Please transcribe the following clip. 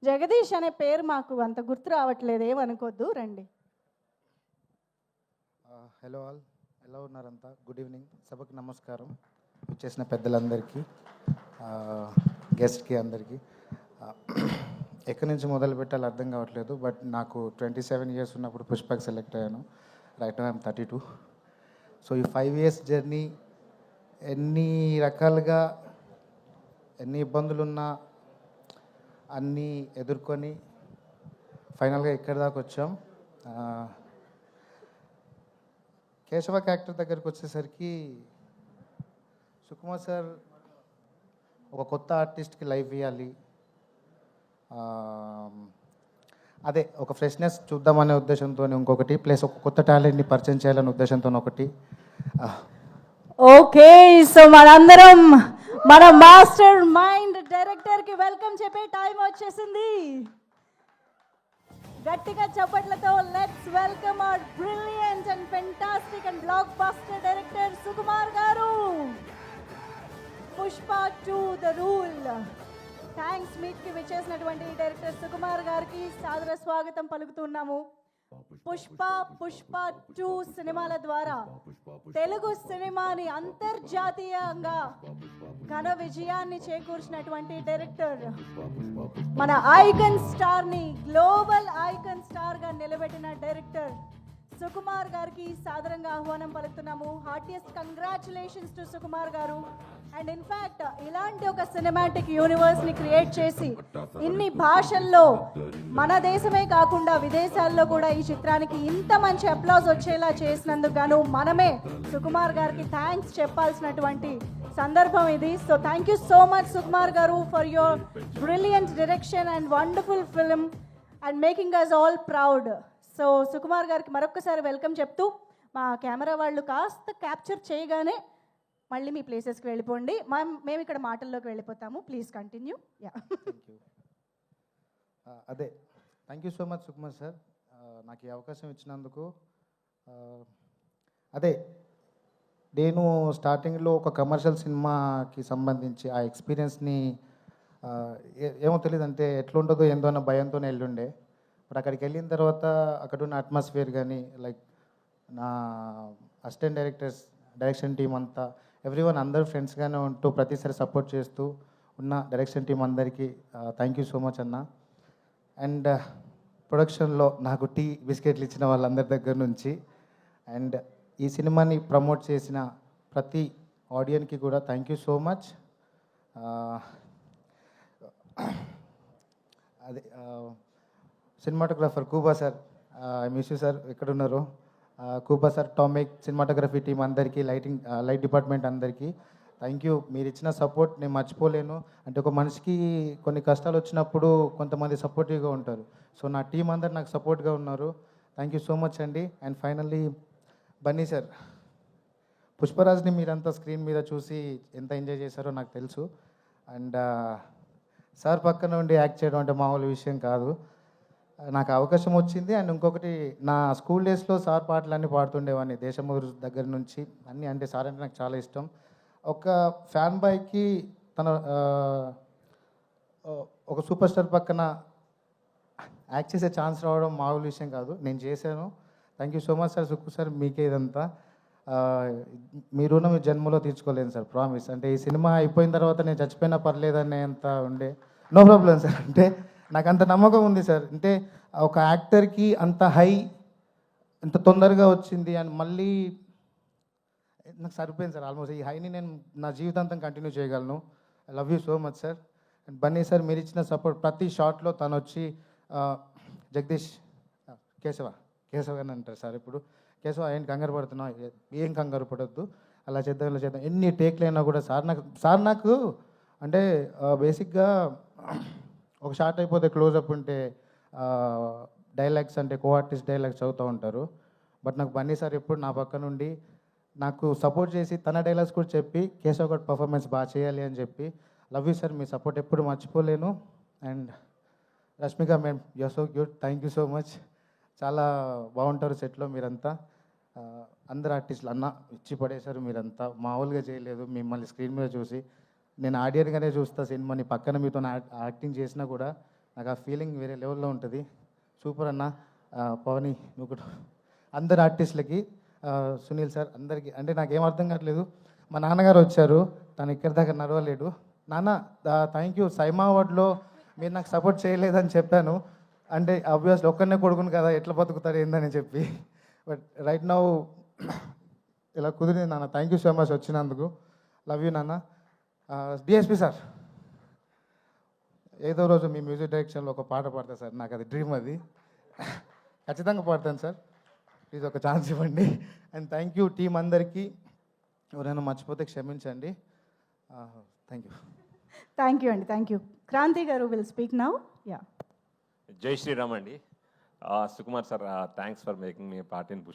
జగదీష్ అనే పేరు మాకు అంత గుర్తు రావట్లేదు, ఏమనుకోద్దు, రండి. హలో ఆల్, ఎలా ఉన్నారంతా? గుడ్ ఈవినింగ్, సభకు నమస్కారం. వచ్చేసిన పెద్దలందరికీ, గెస్ట్కి అందరికీ. ఎక్కడి నుంచి మొదలు పెట్టాలో అర్థం కావట్లేదు. బట్ నాకు 27 years ఉన్నప్పుడు పుష్పకి సెలెక్ట్ అయ్యాను. Right now I'm 32. సో ఈ 5 years జర్నీ ఎన్ని రకాలుగా ఎన్ని ఇబ్బందులున్నా అన్నీ ఎదుర్కొని ఫైనల్గా ఇక్కడి దాకా వచ్చాం. కేశవ క్యారెక్టర్ దగ్గరికి వచ్చేసరికి సుకుమార్ సార్ ఒక కొత్త ఆర్టిస్ట్కి లైఫ్ ఇవ్వాలి, అదే ఒక ఫ్రెష్నెస్ చూద్దామనే ఉద్దేశంతో ఇంకొకటి, ప్లస్ ఒక కొత్త టాలెంట్ని పరిచయం చేయాలనే ఉద్దేశంతో ఒకటి. ఓకే, సో మనందరం మన మాస్టర్ మైండ్ డైరెక్టర్కి వెల్కమ్ చెప్పే టైం వచ్చేసింది. గట్టిగా చప్పట్లతో let's welcome our brilliant and fantastic and blockbuster director Sukumar garu. Pushpa 2 the rule. Thanks మీట్కి విచ్చేసినటువంటి డైరెక్టర్ సుకుమార్ గారికి సాదర స్వాగతం పలుకుతున్నాము. పుష్ప 2 సినిమాల ద్వారా తెలుగు సినిమాని అంతర్జాతీయంగా ఘన విజయాన్ని చేకూర్చినటువంటి డైరెక్టర్, మన ఐకన్ స్టార్ని గ్లోబల్ ఐకన్ స్టార్గా నిలబెట్టిన డైరెక్టర్ సుకుమార్ గారికి సాదరంగా ఆహ్వానం పలుకుతున్నాము. హార్టియస్ట్ కంగ్రాచులేషన్స్ టు సుకుమార్ గారు. అండ్ ఇన్ఫ్యాక్ట్ ఇలాంటి ఒక సినిమాటిక్ యూనివర్స్ని క్రియేట్ చేసి ఇన్ని భాషల్లో, మన దేశమే కాకుండా విదేశాల్లో కూడా ఈ చిత్రానికి ఇంత మంచి అప్లాజ్ వచ్చేలా చేసినందుకు గాను మనమే సుకుమార్ గారికి థ్యాంక్స్ చెప్పాల్సినటువంటి సందర్భం ఇది. So thank you so much Sukumar garu for your brilliant direction and wonderful film and making us all proud. So Sukumar గారికి మరొకసారి వెల్కమ్ చెప్తూ, మా కెమెరా వాళ్ళు కాస్త క్యాప్చర్ చేయగానే మళ్ళీ మీ ప్లేసెస్కి వెళ్ళిపోండి, మేము ఇక్కడ మాటల్లోకి వెళ్ళిపోతాము. Please continue. అదే, thank you so much Sukumar sir, నాకు ఈ అవకాశం ఇచ్చినందుకు. అదే, నేను స్టార్టింగ్లో ఒక కమర్షియల్ సినిమాకి సంబంధించి ఆ ఎక్స్పీరియన్స్ని ఏమో తెలియదు, అంటే ఎట్లుంటుందో ఏందో అన్న భయంతోనే వెళ్ళుండే. బట్ అక్కడికి వెళ్ళిన తర్వాత అక్కడ ఉన్న అట్మాస్ఫియర్ కానీ, లైక్ నా అసిస్టెంట్ డైరెక్టర్స్, డైరెక్షన్ టీం అంతా, ఎవ్రీవన్ అందరూ ఫ్రెండ్స్గానే ఉంటూ ప్రతిసారి సపోర్ట్ చేస్తూ ఉన్న డైరెక్షన్ టీం అందరికీ థ్యాంక్ యూ సో మచ్ అన్న. అండ్ ప్రొడక్షన్లో నాకు టీ బిస్కెట్లు ఇచ్చిన వాళ్ళందరి దగ్గర నుంచి, అండ్ ఈ సినిమాని ప్రమోట్ చేసిన ప్రతి ఆడియన్కి కూడా థ్యాంక్ యూ సో మచ్. అదే, cinematographer కూబా sir, miss you sir, ఎక్కడున్నారు? కూబా సార్, టామిక్ సినిమాటోగ్రఫీ టీం అందరికీ, లైట్ డిపార్ట్మెంట్ అందరికీ థ్యాంక్ యూ. మీరు ఇచ్చిన సపోర్ట్ నేను మర్చిపోలేను. అంటే ఒక మనిషికి కొన్ని కష్టాలు వచ్చినప్పుడు కొంతమంది సపోర్టివ్గా ఉంటారు. సో నా టీం అందరు నాకు సపోర్ట్గా ఉన్నారు. థ్యాంక్ యూ సో మచ్ అండి. అండ్ ఫైనల్లీ బన్నీ సార్, పుష్పరాజ్ని మీరంతా స్క్రీన్ మీద చూసి ఎంత ఎంజాయ్ చేశారో నాకు తెలుసు. అండ్ సార్ పక్కన ఉండి యాక్ట్ చేయడం అంటే మామూలు విషయం కాదు. నాకు అవకాశం వచ్చింది. అండ్ ఇంకొకటి, నా స్కూల్ డేస్లో సార్ పాటలన్నీ పాడుతుండేవాడిని, దేశమురు దగ్గర నుంచి అన్నీ. అంటే సార్ అంటే నాకు చాలా ఇష్టం. ఒక ఫ్యాన్ బాయ్కి తన ఒక సూపర్ స్టార్ పక్కన యాక్ట్ చేసే ఛాన్స్ రావడం మామూలు విషయం కాదు. నేను చేశాను. Thank you so much sir. Sukku sir, మీకే ఇదంతా. మీ రుణం మీ జన్మలో తీర్చుకోలేను సార్, ప్రామిస్. అంటే ఈ సినిమా అయిపోయిన తర్వాత నేను చచ్చిపోయినా పర్లేదనేంత ఉండే. నో ప్రాబ్లం సార్, అంటే నాకు అంత నమ్మకం ఉంది సార్. అంటే ఒక యాక్టర్కి అంత హై ఎంత తొందరగా వచ్చింది అని మళ్ళీ నాకు సరిపోయింది సార్. ఆల్మోస్ట్ ఈ హైని నేను నా జీవితాంతం కంటిన్యూ చేయగలను. I love you so much sir. And Bunny sir, మీరు ఇచ్చిన సపోర్ట్ ప్రతి షాట్లో తను వచ్చి జగదీష్, కేశవ అని అంటారు సార్. ఇప్పుడు కేశవ ఏంటి కంగారు పడుతున్నావు? ఏం కంగారు పడొద్దు, అలా చేద్దాం ఇలా చేద్దాం. ఎన్ని టేక్లు అయినా కూడా సార్ నాకు అంటే బేసిక్గా ఒక షార్ట్ అయిపోతే క్లోజప్ ఉంటే డైలాగ్స్ అంటే కో ఆర్టిస్ట్ డైలాగ్స్ చదువుతూ ఉంటారు. బట్ నాకు బన్నీ సార్ ఎప్పుడు నా పక్క నుండి నాకు సపోర్ట్ చేసి తన డైలాగ్స్ కూడా చెప్పి కేశవ్ గడ్ పర్ఫార్మెన్స్ బాగా చేయాలి అని చెప్పి. Love you sir, me support ఎప్పుడు మర్చిపోలేను. And Rashmika ma'am, you so cute, thank you so much. చాలా బాగుంటారు సెట్లో మీరంతా. అందరు ఆర్టిస్టులు అన్న ఇచ్చి పడేశారు మీరంతా, మామూలుగా చేయలేదు. మిమ్మల్ని స్క్రీన్ మీద చూసి నేను ఆడియన్గానే చూస్తా సినిమాని, పక్కన మీతో యాక్టింగ్ చేసినా కూడా నాకు ఆ ఫీలింగ్ వేరే లెవెల్లో ఉంటుంది. సూపర్ అన్న. పవని నువ్వు కూడా అందరు ఆర్టిస్టులకి, సునీల్ సార్ అందరికీ, అంటే నాకేం అర్థం కావట్లేదు. మా నాన్నగారు వచ్చారు, తను ఇక్కడి దాకా నడవలేడు. నాన్న థ్యాంక్ యూ, సైమా అవార్డులో మీరు నాకు సపోర్ట్ చేయలేదని చెప్పాను. అంటే ఆబ్వియస్లీ ఒక్కనే కొడుకును కదా, ఎట్లా బతుకుతారు ఏందని చెప్పి. బట్ రైట్ నౌ ఇలా కుదిరింది నాన్న. థ్యాంక్ యూ సో మచ్ వచ్చినందుకు. లవ్ యూ నాన్న. డిఎస్పి సార్, ఏదో రోజు మీ మ్యూజిక్ డైరెక్షన్లో ఒక పాట పాడతా సార్, నాకు అది డ్రీమ్, అది ఖచ్చితంగా పాడతాను సార్. ప్లీజ్ ఒక ఛాన్స్ ఇవ్వండి. అండ్ థ్యాంక్ యూ టీం అందరికీ. ఎవరైనా మర్చిపోతే క్షమించండి. Thank you. థ్యాంక్ యూ అండి, థ్యాంక్ యూ. క్రాంతి గారు విల్ స్పీక్ నౌ. యా. జై శ్రీరామ్ అండి. Sukumar sir, thanks for making me part in Pushpa.